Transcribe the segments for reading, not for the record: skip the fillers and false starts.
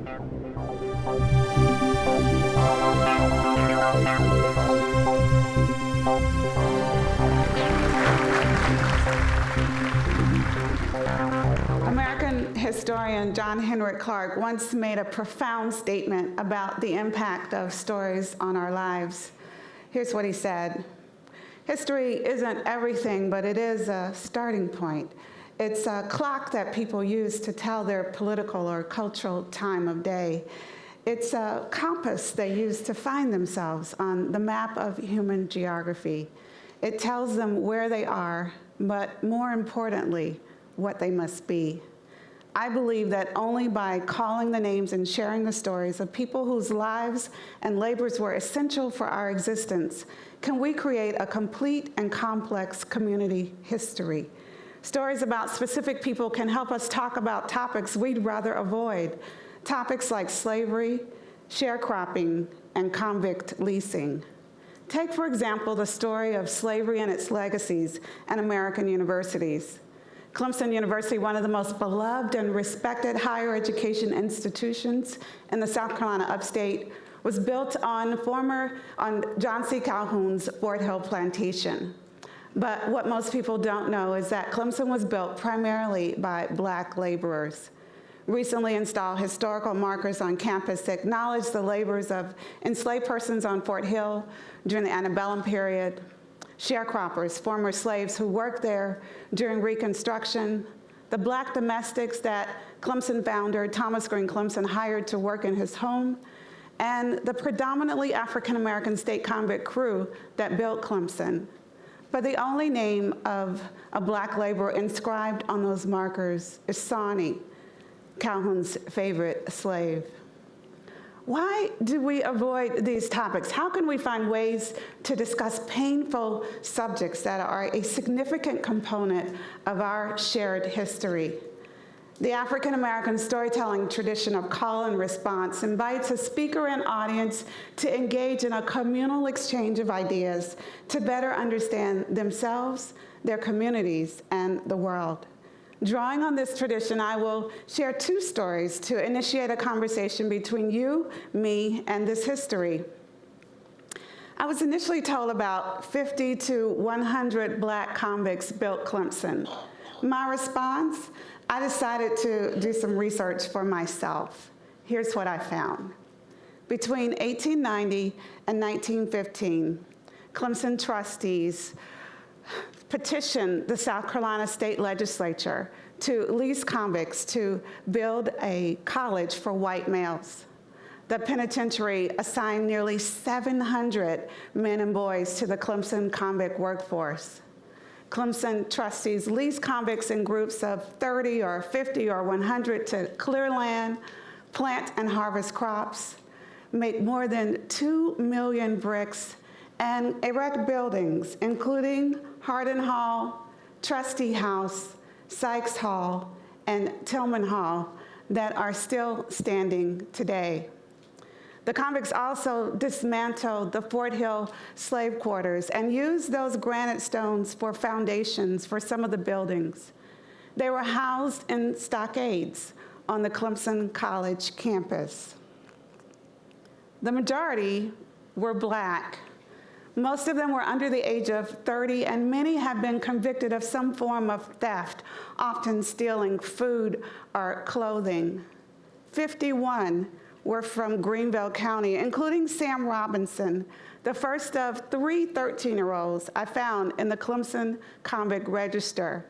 American historian John Henrik Clarke once made a profound statement about the impact of stories on our lives. Here's what he said: "History isn't everything, but it is a starting point. It's a clock that people use to tell their political or cultural time of day. It's a compass they use to find themselves on the map of human geography. It tells them where they are, but more importantly, what they must be. I believe that only by calling the names and sharing the stories of people whose lives and labors were essential for our existence can we create a complete and complex community history. Stories about specific people can help us talk about topics we'd rather avoid, topics like slavery, sharecropping, and convict leasing. Take, for example, the story of slavery and its legacies at American universities. Clemson University, one of the most beloved and respected higher education institutions in the South Carolina upstate, was built on John C. Calhoun's Fort Hill plantation. But what most people don't know is that Clemson was built primarily by Black laborers. Recently installed historical markers on campus acknowledge the labors of enslaved persons on Fort Hill during the antebellum period, sharecroppers, former slaves who worked there during Reconstruction, the Black domestics that Clemson founder Thomas Green Clemson hired to work in his home, and the predominantly African-American state convict crew that built Clemson. But the only name of a Black laborer inscribed on those markers is Sawney, Calhoun's favorite slave. Why do we avoid these topics? How can we find ways to discuss painful subjects that are a significant component of our shared history? The African-American storytelling tradition of call and response invites a speaker and audience to engage in a communal exchange of ideas to better understand themselves, their communities, and the world. Drawing on this tradition, I will share two stories to initiate a conversation between you, me, and this history. I was initially told about 50 to 100 Black convicts built Clemson. My response, I decided to do some research for myself. Here's what I found. Between 1890 and 1915, Clemson trustees petitioned the South Carolina State Legislature to lease convicts to build a college for white males. The penitentiary assigned nearly 700 men and boys to the Clemson convict workforce. Clemson trustees leased convicts in groups of 30 or 50 or 100 to clear land, plant and harvest crops, make more than 2 million bricks, and erect buildings, including Hardin Hall, Trustee House, Sykes Hall, and Tillman Hall, that are still standing today. The convicts also dismantled the Fort Hill slave quarters and used those granite stones for foundations for some of the buildings. They were housed in stockades on the Clemson College campus. The majority were Black. Most of them were under the age of 30, and many have been convicted of some form of theft, often stealing food or clothing. 51 were from Greenville County, including Sam Robinson, the first of 3 13-year-olds I found in the Clemson Convict Register.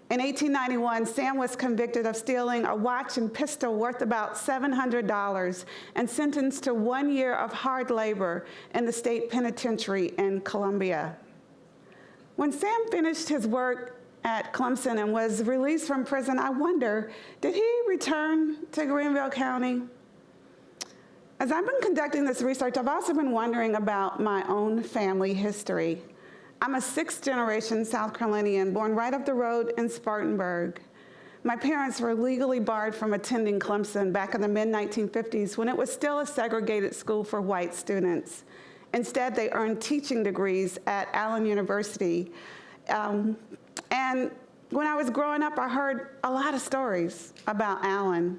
In 1891, Sam was convicted of stealing a watch and pistol worth about $700 and sentenced to 1 year of hard labor in the state penitentiary in Columbia. When Sam finished his work at Clemson and was released from prison, I wonder, did he return to Greenville County? As I've been conducting this research, I've also been wondering about my own family history. I'm a 6th-generation South Carolinian, born right up the road in Spartanburg. My parents were legally barred from attending Clemson back in the mid-1950s when it was still a segregated school for white students. Instead, they earned teaching degrees at Allen University. And when I was growing up, I heard a lot of stories about Allen.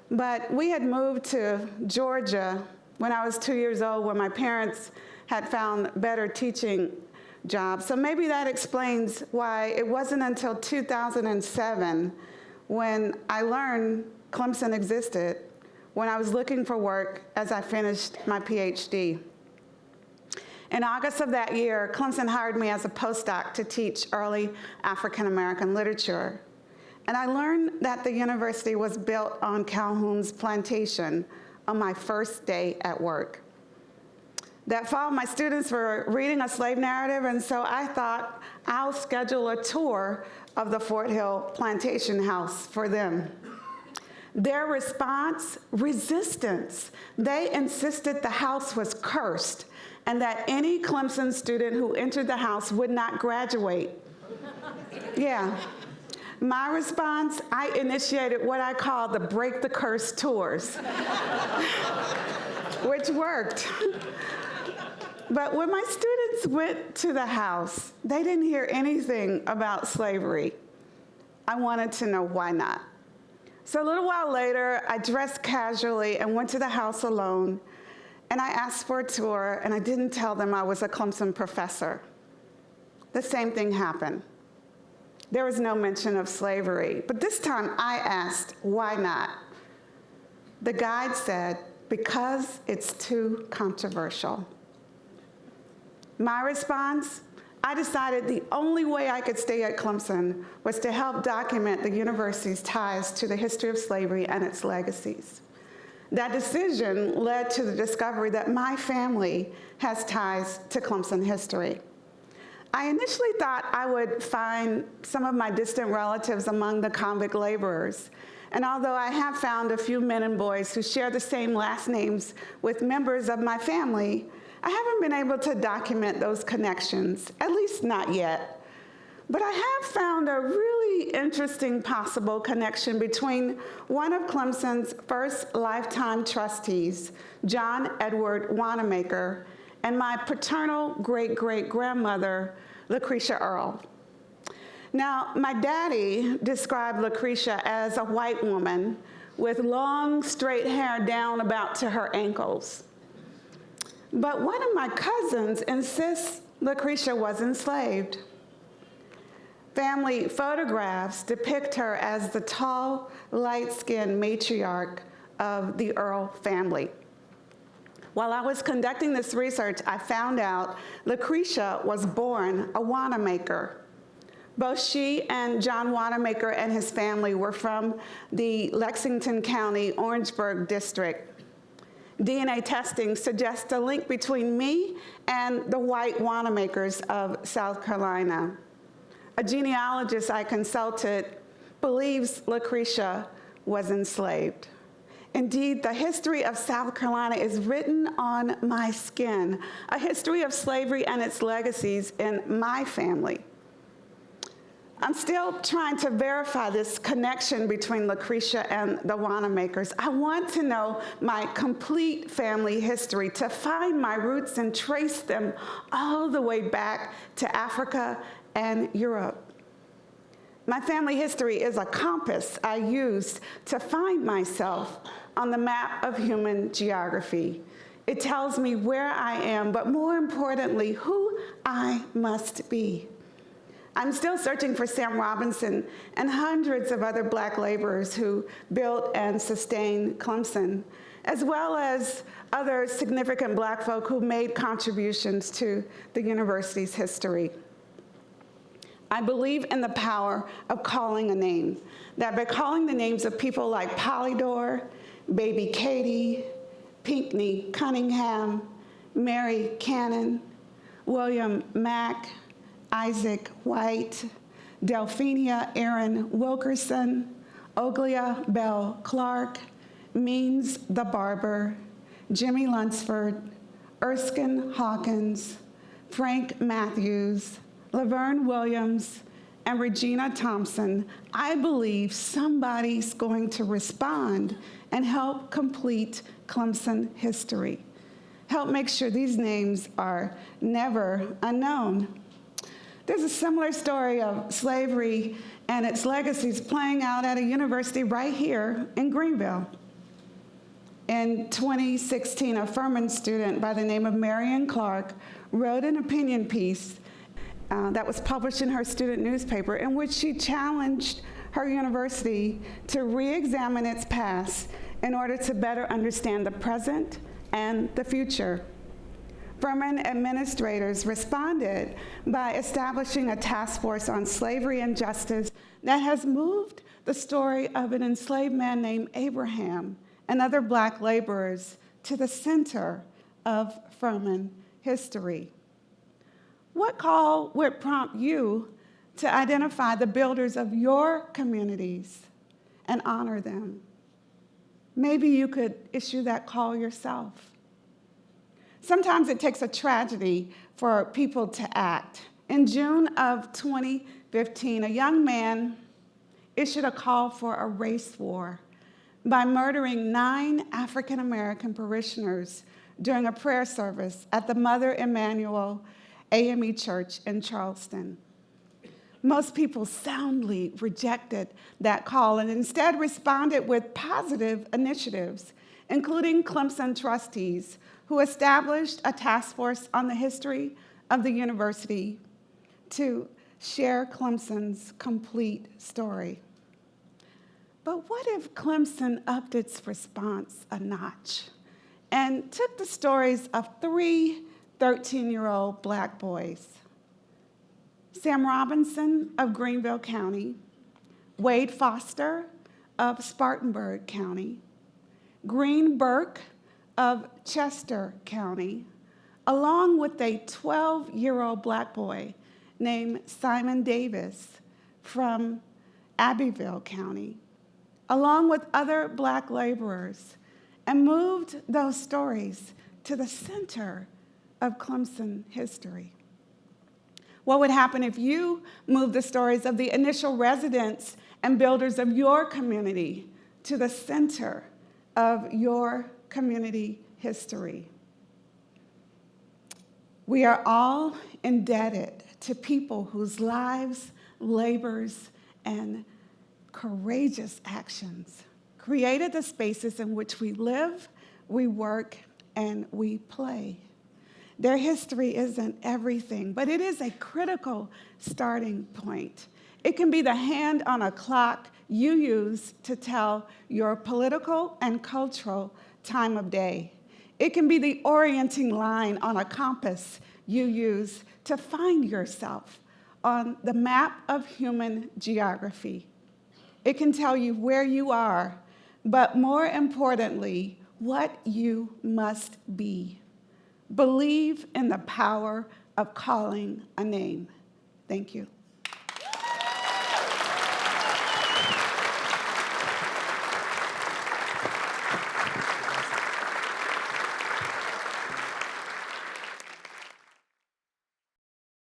But we had moved to Georgia when I was 2 years old, where my parents had found better teaching jobs. So maybe that explains why it wasn't until 2007 when I learned Clemson existed, when I was looking for work as I finished my PhD. In August of that year, Clemson hired me as a postdoc to teach early African American literature. And I learned that the university was built on Calhoun's plantation on my first day at work. That fall, my students were reading a slave narrative, and so I thought I'll schedule a tour of the Fort Hill plantation house for them. Their response, resistance. They insisted the house was cursed and that any Clemson student who entered the house would not graduate. Yeah. My response, I initiated what I call the Break the Curse tours, which worked. But when my students went to the house, they didn't hear anything about slavery. I wanted to know why not. So a little while later, I dressed casually and went to the house alone, and I asked for a tour, and I didn't tell them I was a Clemson professor. The same thing happened. There was no mention of slavery, but this time I asked, why not? The guide said, because it's too controversial. My response, I decided the only way I could stay at Clemson was to help document the university's ties to the history of slavery and its legacies. That decision led to the discovery that my family has ties to Clemson history. I initially thought I would find some of my distant relatives among the convict laborers. And although I have found a few men and boys who share the same last names with members of my family, I haven't been able to document those connections, at least not yet. But I have found a really interesting possible connection between one of Clemson's first lifetime trustees, John Edward Wanamaker, and my paternal great-great-grandmother, Lucretia Earle. Now, my daddy described Lucretia as a white woman with long, straight hair down about to her ankles. But one of my cousins insists Lucretia was enslaved. Family photographs depict her as the tall, light-skinned matriarch of the Earle family. While I was conducting this research, I found out Lucretia was born a Wanamaker. Both she and John Wanamaker and his family were from the Lexington County, Orangeburg district. DNA testing suggests a link between me and the white Wanamakers of South Carolina. A genealogist I consulted believes Lucretia was enslaved. Indeed, the history of South Carolina is written on my skin, a history of slavery and its legacies in my family. I'm still trying to verify this connection between Lucretia and the Wanamakers. I want to know my complete family history, to find my roots and trace them all the way back to Africa and Europe. My family history is a compass I use to find myself on the map of human geography. It tells me where I am, but more importantly, who I must be. I'm still searching for Sam Robinson and hundreds of other Black laborers who built and sustained Clemson, as well as other significant Black folk who made contributions to the university's history. I believe in the power of calling a name, that by calling the names of people like Polydor, Baby Katie, Pinckney Cunningham, Mary Cannon, William Mack, Isaac White, Delphina Aaron Wilkerson, Oglia Bell Clark, Means the Barber, Jimmy Lunsford, Erskine Hawkins, Frank Matthews, Laverne Williams, and Regina Thompson, I believe somebody's going to respond and help complete Clemson history. Help make sure these names are never unknown. There's a similar story of slavery and its legacies playing out at a university right here in Greenville. In 2016, a Furman student by the name of Marion Clark wrote an opinion piece that was published in her student newspaper in which she challenged her university to re-examine its past in order to better understand the present and the future. Furman administrators responded by establishing a task force on slavery and justice that has moved the story of an enslaved man named Abraham and other Black laborers to the center of Furman history. What call would prompt you to identify the builders of your communities and honor them? Maybe you could issue that call yourself. Sometimes it takes a tragedy for people to act. In June of 2015, a young man issued a call for a race war by murdering 9 African-American parishioners during a prayer service at the Mother Emanuel AME Church in Charleston. Most people soundly rejected that call and instead responded with positive initiatives, including Clemson trustees who established a task force on the history of the university to share Clemson's complete story. But what if Clemson upped its response a notch and took the stories of 3 13-year-old Black boys, Sam Robinson of Greenville County, Wade Foster of Spartanburg County, Green Burke of Chester County, along with a 12-year-old Black boy named Simon Davis from Abbeville County, along with other Black laborers, and moved those stories to the center of Clemson history? What would happen if you moved the stories of the initial residents and builders of your community to the center of your community history? We are all indebted to people whose lives, labors, and courageous actions created the spaces in which we live, we work, and we play. Their history isn't everything, but it is a critical starting point. It can be the hand on a clock you use to tell your political and cultural time of day. It can be the orienting line on a compass you use to find yourself on the map of human geography. It can tell you where you are, but more importantly, what you must be. Believe in the power of calling a name. Thank you.